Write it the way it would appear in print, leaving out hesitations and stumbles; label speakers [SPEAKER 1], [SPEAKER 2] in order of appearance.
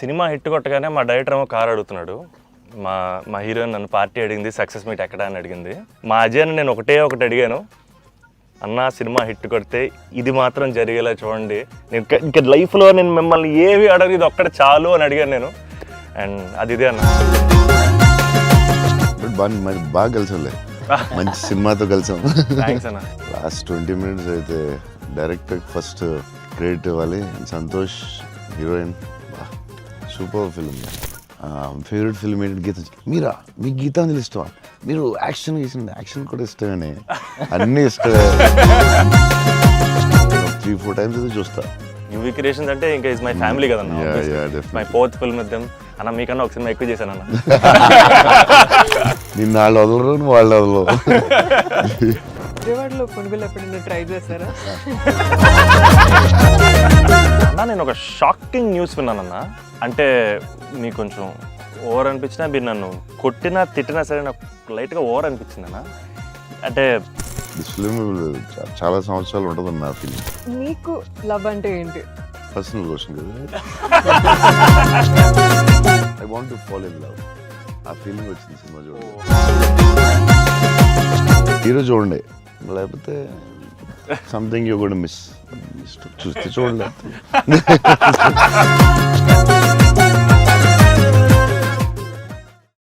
[SPEAKER 1] Cinema hit కొట్టగానే మా director ఏమో కార్ అడుగుతున్నాడు. మా మా హీరోయిన్ నన్ను పార్టీ అడిగింది, సక్సెస్ మీట్ ఎక్కడ అని అడిగింది. మా అజయ్ని నేను ఒకటి అడిగాను, అన్న సినిమా హిట్ కొడితే ఇది మాత్రం జరిగేలా చూడండి, నేను ఇంకా లైఫ్లో నేను మిమ్మల్ని ఏవి అడగదు, ఇది ఒక్కడ చాలు అని అడిగాను నేను. అండ్ అది ఇదే అన్న.
[SPEAKER 2] బాగా కలిసాంలే, మంచి సినిమాతో కలిసాం.
[SPEAKER 1] థ్యాంక్స్ అన్న.
[SPEAKER 2] లాస్ట్ 20 minutes అయితే డైరెక్టర్ ఫస్ట్ క్రెడిట్ ఇవ్వాలి. Santosh heroine, super film. Favourite film ఏంటంటే గీత. మీరా, మీకు గీతాంజలి ఇష్టమా? మీరు యాక్షన్ చేసింది, యాక్షన్ కూడా ఇష్టమేనే, అన్నీ ఇష్టమే. 3-4 times అయితే చూస్తా.
[SPEAKER 1] యూవీ క్రియేషన్స్ అంటే ఇంకా ఇస్ మై ఫ్యామిలీ కదన్న. My 4th film with them. అన్న మీకన్నా ఒక సినిమా ఎక్కువ చేశాను అన్న.
[SPEAKER 2] నిన్న వాళ్ళు వదలరు, వాళ్ళు వదలరు.
[SPEAKER 3] విజయవాడలో పునుగులు ఎప్పుడైనా ట్రై చేశారా?
[SPEAKER 1] అన్న నేను ఒక షాకింగ్ న్యూస్ విన్నానన్న. అంటే మీకు కొంచెం ఓవర్ అనిపించినా, మీరు నన్ను కొట్టినా తిట్టినా సరే నాకు లైట్గా ఓవర్ అనిపించింది అన్న. అంటే
[SPEAKER 2] ఫిల్మ్ చాలా సంవత్సరాలు ఉంటుంది నా ఫీలింగ్.
[SPEAKER 3] మీకు లవ్ అంటే ఏంటి?
[SPEAKER 2] పర్సనల్ క్వశ్చన్ కదా. I want to fall in love. ఆ ఫీలింగ్ వచ్చింది సినిమా చూడండి. హీరో చూడండి, లేకపోతే సంథింగ్ యూ గోనా మిస్. చూస్తే చూడండి.